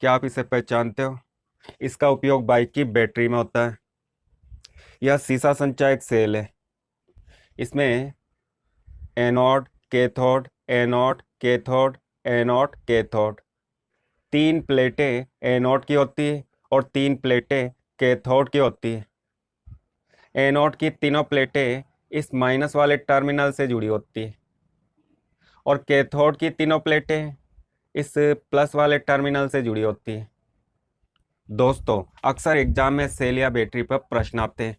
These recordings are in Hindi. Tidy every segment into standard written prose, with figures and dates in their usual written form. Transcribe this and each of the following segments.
क्या आप इसे पहचानते हो? इसका उपयोग बाइक की बैटरी में होता है। यह सीसा संचायक सेल है। इसमें anode, cathode, anode, cathode, anode, cathode, तीन प्लेटें एनोड की होती है और तीन प्लेटें कैथोड की होती है। एनोड की तीनों प्लेटें इस माइनस वाले टर्मिनल से जुड़ी होती है और कैथोड की तीनों प्लेटें इस प्लस वाले टर्मिनल से जुड़ी होती है। दोस्तों, अक्सर एग्जाम में सेल या बैटरी पर प्रश्न आते हैं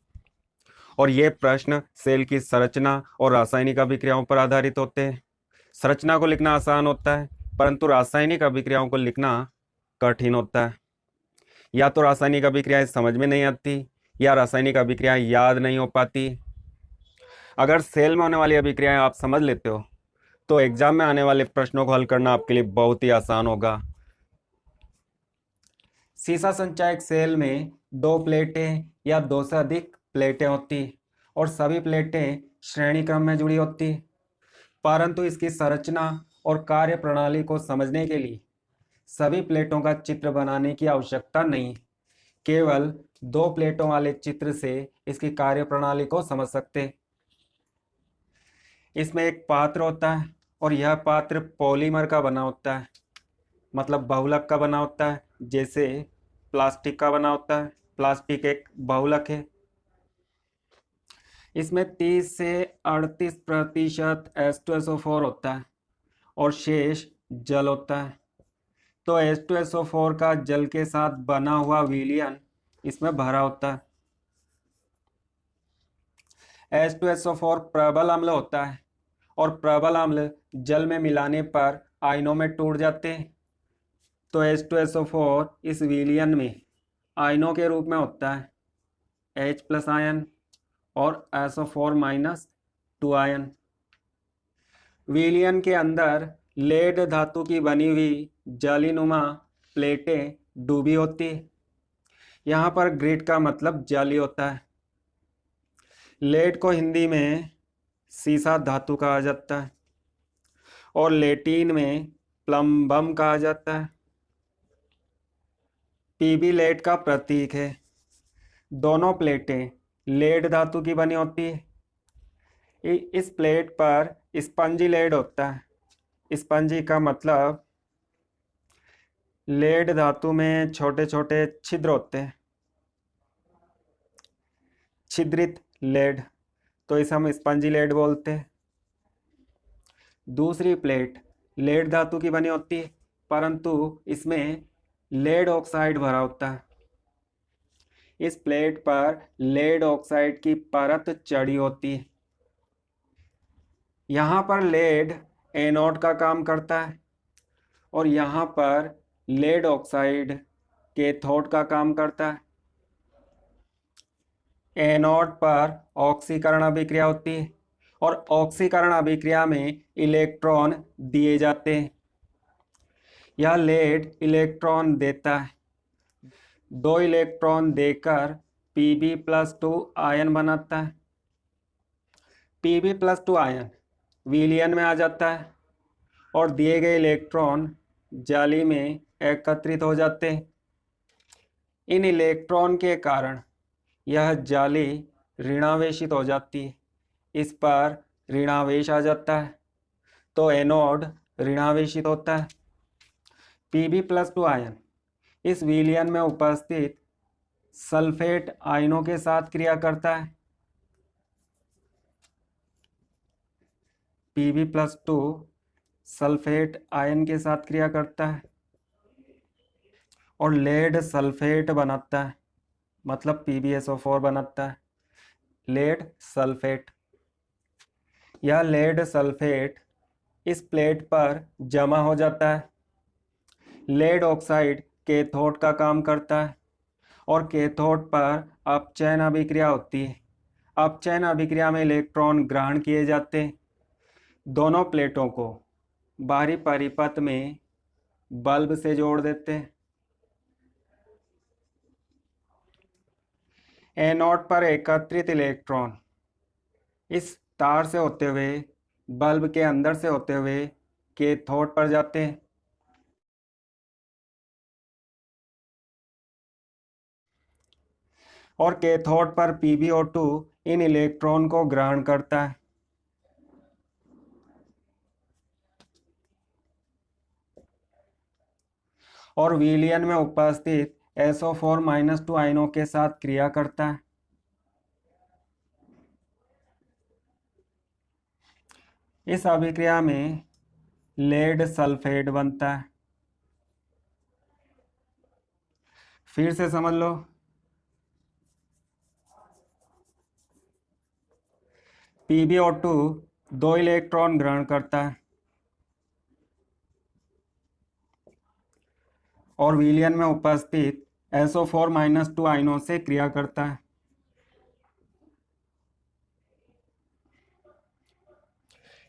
और ये प्रश्न सेल की संरचना और रासायनिक अभिक्रियाओं पर आधारित होते हैं। संरचना को लिखना आसान होता है, परंतु रासायनिक अभिक्रियाओं को लिखना कठिन होता है। या तो रासायनिक अभिक्रियाएं समझ में नहीं आती या रासायनिक अभिक्रियाएं याद नहीं हो पाती। अगर सेल में होने वाली अभिक्रियाएं आप समझ लेते हो तो एग्जाम में आने वाले प्रश्नों को हल करना आपके लिए बहुत ही आसान होगा। सीसा संचायक सेल में दो प्लेटें या दो से अधिक प्लेटें होती और सभी प्लेटें श्रेणी क्रम में जुड़ी होती, परंतु इसकी संरचना और कार्य प्रणाली को समझने के लिए सभी प्लेटों का चित्र बनाने की आवश्यकता नहीं। केवल दो प्लेटों वाले चित्र से इसकी कार्य प्रणाली को समझ सकते। इसमें एक पात्र होता है और यह पात्र पॉलीमर का बना होता है, मतलब बहुलक का बना होता है, जैसे प्लास्टिक का बना होता है। प्लास्टिक एक बहुलक है। इसमें 30 से 38% H2SO4 होता है और शेष जल होता है। तो H2SO4 का जल के साथ बना हुआ विलयन इसमें भरा होता है। H2SO4 प्रबल अम्ल होता है और प्रबल अम्ल जल में मिलाने पर आयनों में टूट जाते हैं। तो H2SO4 इस विलयन में आयनों के रूप में होता है, H+ आयन और SO4- आयन। विलयन के अंदर लेड धातु की बनी हुई जालीनुमा प्लेटें डूबी होती। यहाँ पर ग्रिड का मतलब जाली होता है। लेड को हिंदी में सीसा धातु कहा जाता है और लैटिन में प्लम्बम कहा जाता है। पीबी लेड का प्रतीक है। दोनों प्लेटें लेड धातु की बनी होती है। इस प्लेट पर स्पंजी लेड होता है। स्पंजी का मतलब लेड धातु में छोटे छोटे छिद्र होते हैं, छिद्रित लेड, तो इसे हम स्पंजी लेड बोलते हैं। दूसरी प्लेट लेड धातु की बनी होती है, परंतु इसमें लेड ऑक्साइड भरा होता है। इस प्लेट पर लेड ऑक्साइड की परत चढ़ी होती है। यहाँ पर लेड एनोड का काम करता है और यहाँ पर लेड ऑक्साइड कैथोड का काम करता है। एनोड पर ऑक्सीकरण अभिक्रिया होती है और ऑक्सीकरण अभिक्रिया में इलेक्ट्रॉन दिए जाते हैं। यह लेड इलेक्ट्रॉन देता है। दो इलेक्ट्रॉन देकर Pb+2 आयन बनाता है। Pb+2 आयन विलयन में आ जाता है और दिए गए इलेक्ट्रॉन जाली में एकत्रित हो जाते हैं। इन इलेक्ट्रॉन के कारण यह जाली ऋणावेशित हो जाती है। इस पर ऋणावेश आ जाता है तो एनोड ऋणावेशित होता है। Pb+2 आयन इस विलयन में उपस्थित सल्फेट आयनों के साथ क्रिया करता है। Pb+2 सल्फेट आयन के साथ क्रिया करता है और लेड सल्फेट बनाता है, मतलब PbSO4 बनाता है, लेड सल्फेट। यह लेड सल्फेट इस प्लेट पर जमा हो जाता है। लेड ऑक्साइड कैथोड का काम करता है और कैथोड पर अपचयन अभिक्रिया होती है। अपचयन अभिक्रिया में इलेक्ट्रॉन ग्रहण किए जाते हैं। दोनों प्लेटों को बाहरी परिपथ में बल्ब से जोड़ देते हैं। एनोड पर एकत्रित इलेक्ट्रॉन इस तार से होते हुए बल्ब के अंदर से होते हुए कैथोड पर जाते हैं। और कैथोड पर PbO2 इन इलेक्ट्रॉन को ग्रहण करता है। और विलयन में उपस्थित SO4-2 आयनों के साथ क्रिया करता है। इस अभिक्रिया में लेड सल्फेट बनता है। फिर से समझ लो, PbO2 2 इलेक्ट्रॉन ग्रहण करता है और विलयन में उपस्थित SO4-2 आयनों से क्रिया करता है।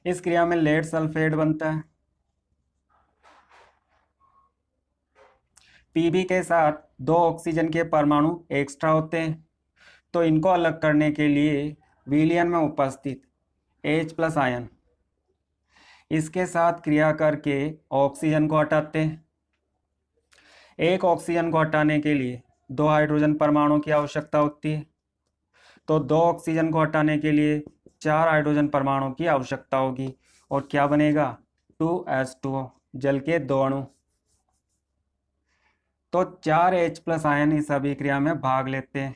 इस क्रिया में लेड सल्फेट बनता है। Pb के साथ 2 ऑक्सीजन के परमाणु एक्स्ट्रा होते हैं, तो इनको अलग करने के लिए विलयन में उपस्थित H+ आयन इसके साथ क्रिया करके ऑक्सीजन को हटाते हैं। एक ऑक्सीजन को हटाने के लिए 2 हाइड्रोजन परमाणु की आवश्यकता होती है, तो 2 ऑक्सीजन को हटाने के लिए 4 हाइड्रोजन परमाणु की आवश्यकता होगी। और क्या बनेगा? 2H2O, जल के 2 अणु। तो 4 H+ आयन इस अभिक्रिया में भाग लेते हैं।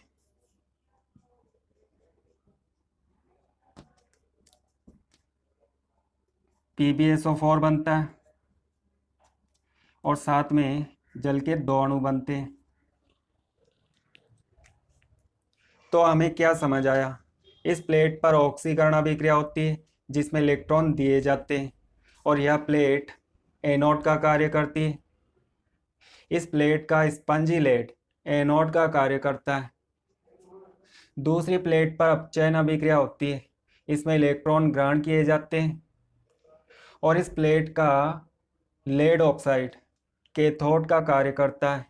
PbSO4 बनता है और साथ में जल के 2 अणु बनते हैं। तो हमें क्या समझ आया? इस प्लेट पर ऑक्सीकरण अभिक्रिया होती है जिसमें इलेक्ट्रॉन दिए जाते हैं और यह प्लेट एनोड का कार्य करती है। इस प्लेट का स्पंजी लेड एनोड का कार्य करता है। दूसरी प्लेट पर अपचयन अभिक्रिया होती है, इसमें इलेक्ट्रॉन ग्रहण किए जाते हैं और इस प्लेट का लेड ऑक्साइड कैथोड का कार्य करता है।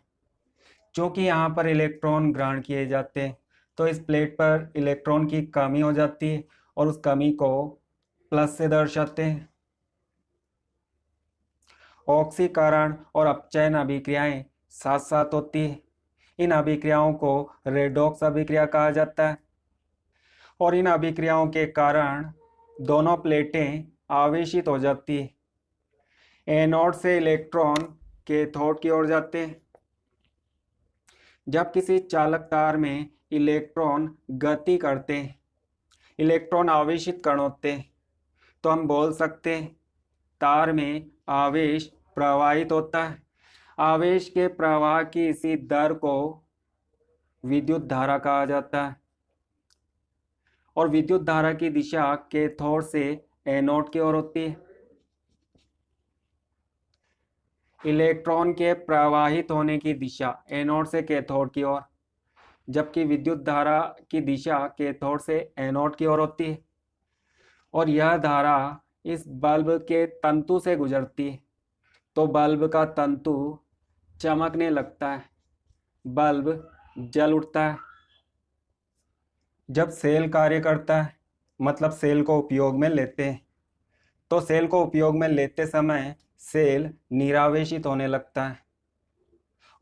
क्योंकि यहाँ पर इलेक्ट्रॉन ग्रहण किए जाते हैं तो इस प्लेट पर इलेक्ट्रॉन की कमी हो जाती है और उस कमी को प्लस से दर्शाते हैं। ऑक्सीकरण और अपचयन अभिक्रियाएं साथ साथ होती है। इन अभिक्रियाओं को रेडॉक्स अभिक्रिया कहा जाता है और इन अभिक्रियाओं के कारण दोनों प्लेटें आवेशित हो जाती है। एनोड से इलेक्ट्रॉन कैथोड की ओर जाते हैं। जब किसी चालक तार में इलेक्ट्रॉन गति करते हैं, इलेक्ट्रॉन आवेशित कण होते हैं, तो हम बोल सकते हैं तार में आवेश प्रवाहित होता है। आवेश के प्रवाह की इसी दर को विद्युत धारा कहा जाता है और विद्युत धारा की दिशा कैथोड से एनोड की ओर होती है। इलेक्ट्रॉन के प्रवाहित होने की दिशा एनोड से कैथोड की ओर, जबकि विद्युत धारा की दिशा कैथोड से एनोड की ओर होती है और यह धारा इस बल्ब के तंतु से गुजरती है, तो बल्ब का तंतु चमकने लगता है, बल्ब जल उठता है। जब सेल कार्य करता है, मतलब सेल को उपयोग में लेते हैं, तो सेल को उपयोग में लेते समय सेल निरावेशित होने लगता है।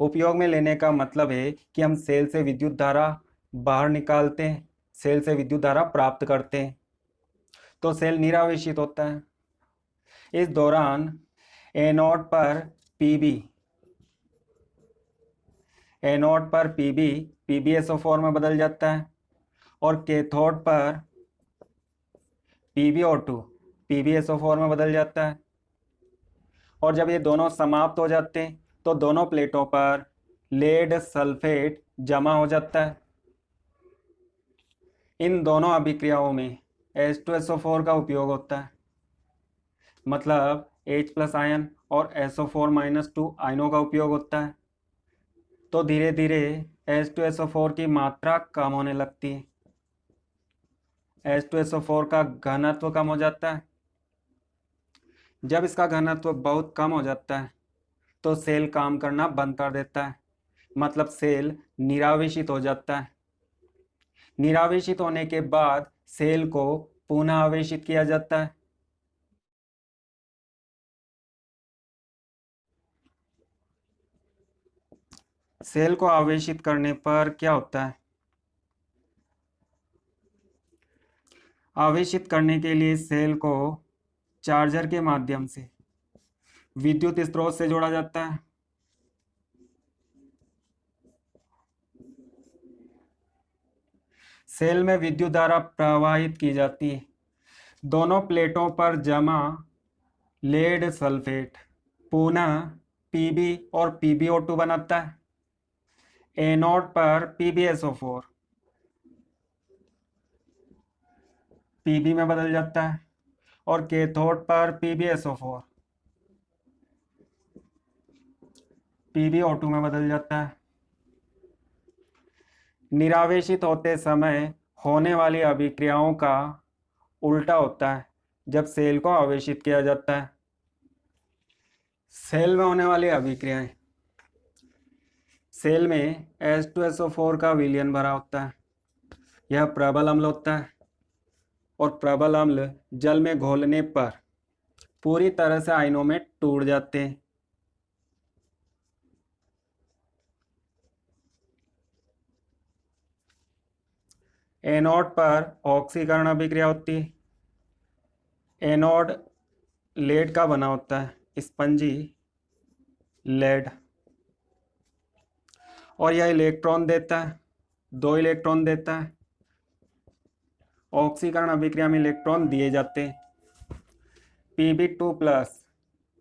उपयोग में लेने का मतलब है कि हम सेल से विद्युत धारा बाहर निकालते हैं, सेल से विद्युत धारा प्राप्त करते हैं, तो सेल निरावेशित होता है। इस दौरान एनोड पर Pb PbSO4 में बदल जाता है और कैथोड पर PbO2 PbSO4 में बदल जाता है। और जब ये दोनों समाप्त हो जाते हैं तो दोनों प्लेटों पर लेड सल्फेट जमा हो जाता है। इन दोनों अभिक्रियाओं में H2SO4 का उपयोग होता है, मतलब H+ आयन और SO4-2 आयनों का उपयोग होता है। तो धीरे धीरे H2SO4 की मात्रा कम होने लगती है, H2SO4 का घनत्व कम हो जाता है। जब इसका घनत्व बहुत कम हो जाता है तो सेल काम करना बंद कर देता है, मतलब सेल निरावेशित हो जाता है। निरावेशित होने के बाद सेल को पुनः आवेशित किया जाता है। सेल को आवेशित करने पर क्या होता है? आवेशित करने के लिए सेल को चार्जर के माध्यम से विद्युत स्रोत से जोड़ा जाता है। सेल में विद्युत धारा प्रवाहित की जाती है। दोनों प्लेटों पर जमा लेड सल्फेट पुनः Pb और PbO2 बनाता है। एनोड पर PbSO4 Pb में बदल जाता है और कैथोड पर PbSO4 PbO2 में बदल जाता है। निरावेशित होते समय होने वाली अभिक्रियाओं का उल्टा होता है जब सेल को आवेशित किया जाता है। सेल में होने वाली अभिक्रियाएं, सेल में H2SO4 का विलयन भरा होता है। यह प्रबल अम्ल होता है और प्रबल अम्ल जल में घोलने पर पूरी तरह से आयनों में टूट जाते हैं। एनोड पर ऑक्सीकरण अभिक्रिया होती है। एनोड लेड का बना होता है, स्पंजी लेड, और यह इलेक्ट्रॉन देता है, 2 इलेक्ट्रॉन देता है। ऑक्सीकरण अभिक्रिया में इलेक्ट्रॉन दिए जाते हैं। Pb2+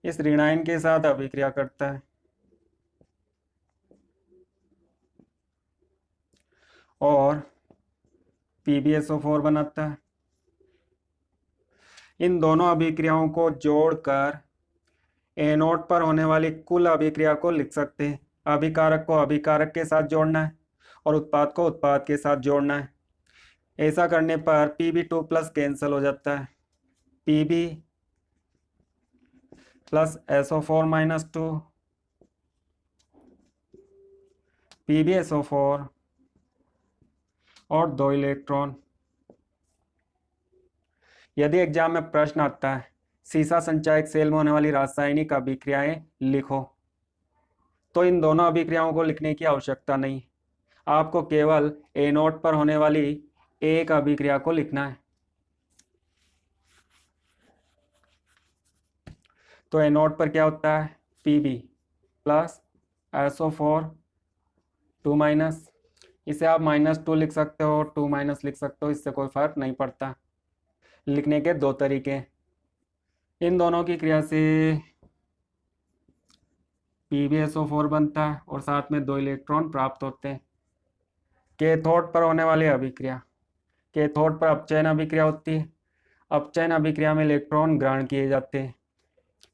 इस ऋणायन के साथ अभिक्रिया करता है और PbSO4 बनाता है। इन दोनों अभिक्रियाओं को जोड़कर एनोड पर होने वाली कुल अभिक्रिया को लिख सकते हैं। अभिकारक को अभिकारक के साथ जोड़ना है और उत्पाद को उत्पाद के साथ जोड़ना है। ऐसा करने पर Pb2+ कैंसिल हो जाता है। Pb प्लस SO4-2 PbSO4 और 2 इलेक्ट्रॉन। यदि एग्जाम में प्रश्न आता है सीसा संचायक सेल में होने वाली रासायनिक अभिक्रियाएं लिखो, तो इन दोनों अभिक्रियाओं को लिखने की आवश्यकता नहीं, आपको केवल एनोड पर होने वाली एक अभिक्रिया को लिखना है। तो एनोड पर क्या होता है? Pb प्लस SO4 2-, इसे आप -2 लिख सकते हो, 2- लिख सकते हो, इससे कोई फर्क नहीं पड़ता। लिखने के 2 तरीके, इन दोनों की क्रिया से PbSO4 बनता है और साथ में 2 इलेक्ट्रॉन प्राप्त होते हैं। कैथोड पर होने वाली अभिक्रिया, कैथोड पर अपचयन अभिक्रिया होती है। अपचयन अभिक्रिया में इलेक्ट्रॉन ग्रहण किए जाते हैं।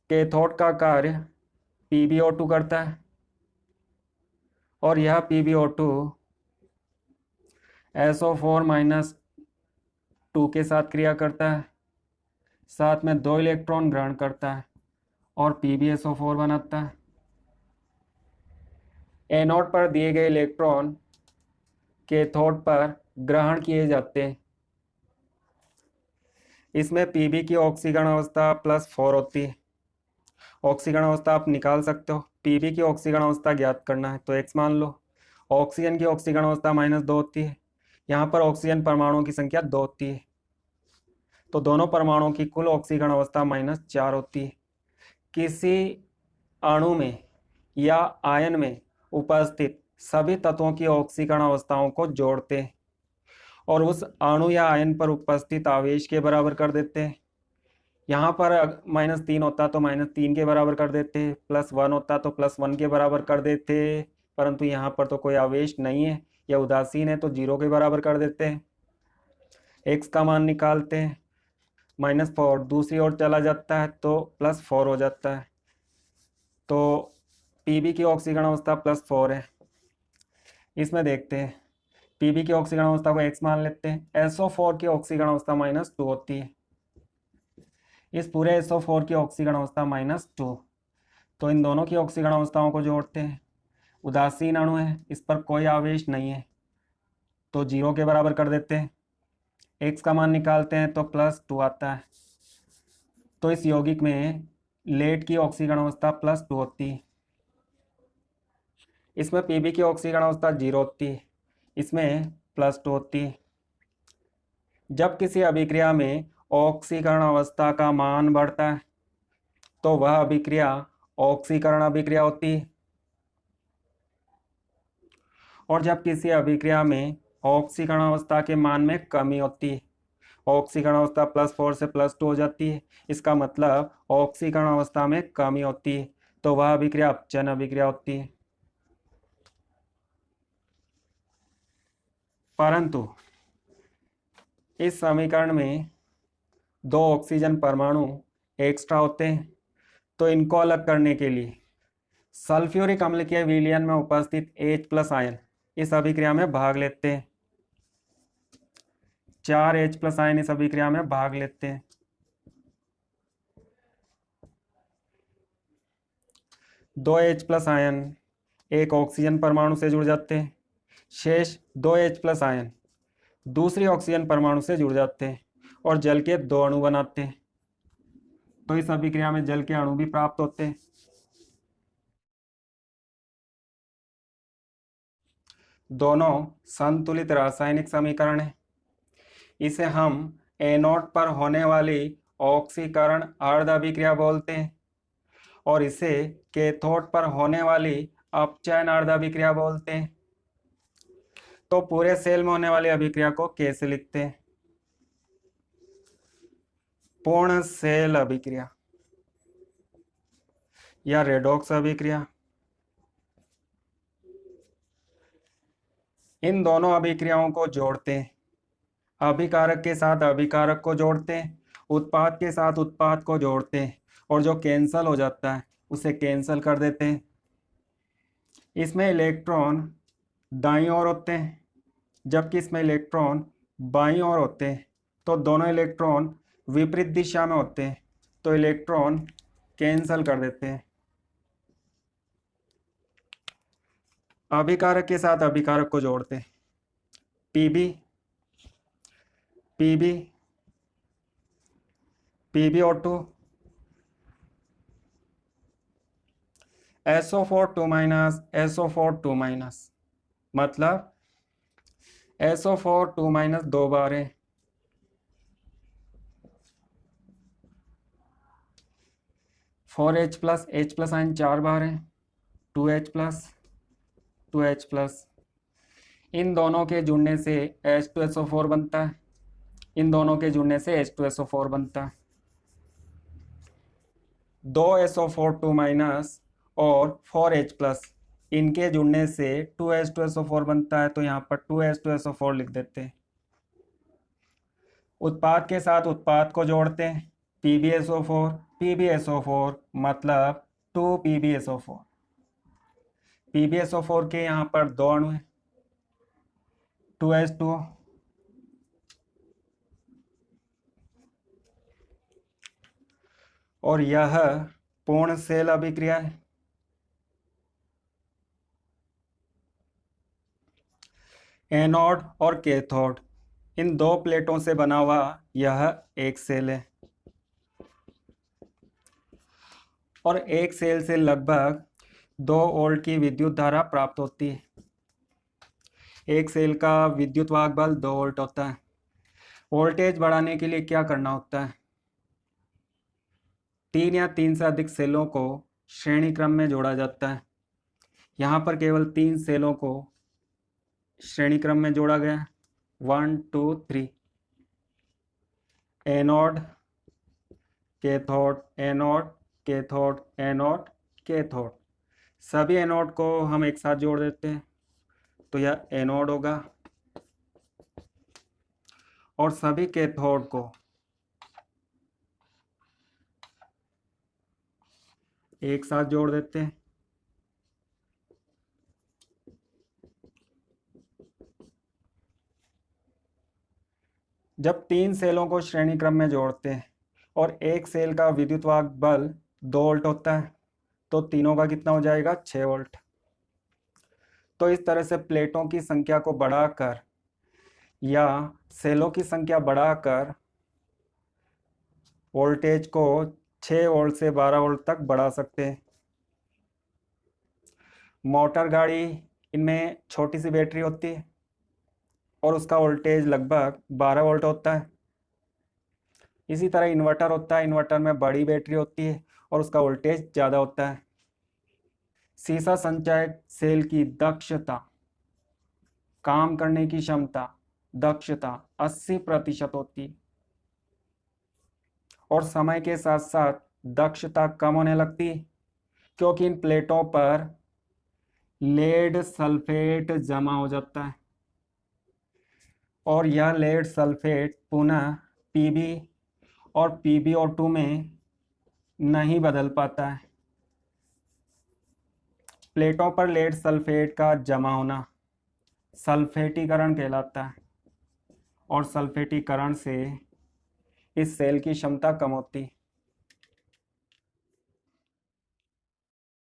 कैथोड का कार्य PbO2 करता है और यह PbO2 SO4-2 के साथ क्रिया करता है, साथ में 2 इलेक्ट्रॉन ग्रहण करता है और PbSO4 बनाता है। एनोड पर दिए गए इलेक्ट्रॉन कैथोड पर ग्रहण किए जाते हैं। इसमें Pb की ऑक्सीकरण अवस्था +4 होती है। ऑक्सीकरण अवस्था आप निकाल सकते हो। Pb की ऑक्सीकरण अवस्था ज्ञात करना है तो X मान लो। ऑक्सीजन की ऑक्सीकरण अवस्था -2 होती है। यहाँ पर ऑक्सीजन परमाणुओं की संख्या 2 होती है, तो दोनों परमाणुओं की कुल ऑक्सीकरण अवस्था -4 होती है। किसी अणु में या आयन में उपस्थित सभी तत्वों की ऑक्सीकरण अवस्थाओं को जोड़ते हैं और उस अणु या आयन पर उपस्थित आवेश के बराबर कर देते हैं। यहाँ पर -3 होता तो -3 के बराबर कर देते, +1 होता तो +1 के बराबर कर देते, परंतु यहाँ पर तो कोई आवेश नहीं है या उदासीन है तो 0 के बराबर कर देते हैं। x का मान निकालते हैं, -4 दूसरी ओर चला जाता है तो +4 हो जाता है। तो Pb की ऑक्सीकरण अवस्था +4 है। इसमें देखते हैं, Pb की ऑक्सीकरण अवस्था को x मान लेते हैं। SO4 की ऑक्सीकरण अवस्था -2 होती है। इस पूरे SO4 की ऑक्सीकरण अवस्था -2, तो इन दोनों की ऑक्सीकरण अवस्थाओं को जोड़ते हैं। उदासीन अणु है, इस पर कोई आवेश नहीं है तो 0 के बराबर कर देते हैं। x का मान निकालते हैं तो +2 आता है। तो इस यौगिक में लेड की ऑक्सीकरण अवस्था +2 होती है। इसमें Pb की ऑक्सीकरण अवस्था 0 होती है, इसमें +2 होती है। जब किसी अभिक्रिया में ऑक्सीकरण अवस्था का मान बढ़ता है तो वह अभिक्रिया ऑक्सीकरण अभिक्रिया होती है, और जब किसी अभिक्रिया में ऑक्सीकरण अवस्था के मान में कमी होती है, ऑक्सीकरण अवस्था +4 से +2 हो जाती है, इसका मतलब ऑक्सीकरण अवस्था में कमी होती है, तो वह अभिक्रिया अपचयन अभिक्रिया होती है। परंतु इस समीकरण में 2 ऑक्सीजन परमाणु एक्स्ट्रा होते हैं, तो इनको अलग करने के लिए सल्फ्यूरिक अम्ल के विलयन में उपस्थित H+ आयन इस अभिक्रिया में भाग लेते हैं। 4 H+ आयन इस अभिक्रिया में भाग लेते हैं। 2 H+ आयन एक ऑक्सीजन परमाणु से जुड़ जाते हैं, शेष 2 H+ आयन दूसरी ऑक्सीजन परमाणु से जुड़ जाते हैं और जल के 2 अणु बनाते हैं, तो इस अभिक्रिया में जल के अणु भी प्राप्त होते हैं। दोनों संतुलित रासायनिक समीकरण है। इसे हम एनोड पर होने वाली ऑक्सीकरण अर्ध अभिक्रिया बोलते हैं और इसे कैथोड पर होने वाली अपचयन अर्ध अभिक्रिया बोलते हैं। तो पूरे सेल में होने वाली अभिक्रिया को कैसे लिखते हैं? पूर्ण सेल अभिक्रिया या रेडॉक्स अभिक्रिया। इन दोनों अभिक्रियाओं को जोड़ते हैं, अभिकारक के साथ अभिकारक को जोड़ते हैं, उत्पाद के साथ उत्पाद को जोड़ते हैं, और जो कैंसल हो जाता है उसे कैंसल कर देते हैं। इसमें इलेक्ट्रॉन दाईं ओर होते हैं, जबकि इसमें इलेक्ट्रॉन बाईं ओर होते हैं, तो दोनों इलेक्ट्रॉन विपरीत दिशा में होते हैं, तो इलेक्ट्रॉन कैंसल कर देते हैं। अभिकारक के साथ अभिकारक को जोड़ते हैं, Pb Pb PbO2 SO4 SO4 मतलब SO4 2 बार है, 4H+ H+ आयन 4 बार है, 2H+, 2H+। इन दोनों के जुड़ने से H2SO4 बनता है, इन दोनों के जुड़ने से H2SO4 बनता है। 2 SO4 और 4H+ इनके जुड़ने से 2H2SO4 बनता है, तो यहाँ पर 2H2SO4 लिख देते हैं। उत्पाद के साथ उत्पाद को जोड़ते हैं, PbSO4 मतलब 2PbSO4। PbSO4 के यहाँ पर 2 अणु हैं, 2H2O, और यह पूर्ण सेल अभिक्रिया है। एनोड और कैथोड इन 2 प्लेटों से बना हुआ यह एक सेल है, और एक सेल से लगभग 2 वोल्ट की विद्युत धारा प्राप्त होती है। एक सेल का विद्युत वाहक बल 2 वोल्ट होता है। वोल्टेज बढ़ाने के लिए क्या करना होता है? 3 या 3 से अधिक सेलों को श्रेणी क्रम में जोड़ा जाता है। यहाँ पर केवल 3 सेलों को श्रेणी क्रम में जोड़ा गया है, 1 2 3। Anode cathode, anode cathode, anode cathode. सभी एनोड को हम एक साथ जोड़ देते हैं, तो यह एनोड होगा, और सभी कैथोड को एक साथ जोड़ देते हैं, जब 3 सेलों को श्रेणी क्रम में जोड़ते हैं और एक सेल का विद्युत वाहक बल 2 वोल्ट होता है, तो तीनों का कितना हो जाएगा? 6 वोल्ट। तो इस तरह से प्लेटों की संख्या को बढ़ाकर या सेलों की संख्या बढ़ाकर वोल्टेज को 6 वोल्ट से 12 वोल्ट तक बढ़ा सकते हैं। मोटर गाड़ी इनमें छोटी सी बैटरी होती है, और उसका वोल्टेज लगभग 12 वोल्ट होता है। इसी तरह इन्वर्टर होता है, इन्वर्टर में बड़ी बैटरी होती है और उसका वोल्टेज ज़्यादा होता है। सीसा संचायक सेल की दक्षता, काम करने की क्षमता, दक्षता 80% होती है और समय के साथ साथ दक्षता कम होने लगती है, क्योंकि इन प्लेटों पर लेड सल्फेट जमा हो जाता है और यह लेड सल्फेट पुनः पीबी और PbO2 में नहीं बदल पाता है। प्लेटों पर लेड सल्फेट का जमा होना सल्फेटीकरण कहलाता है और सल्फेटीकरण से इस सेल की क्षमता कम होती है।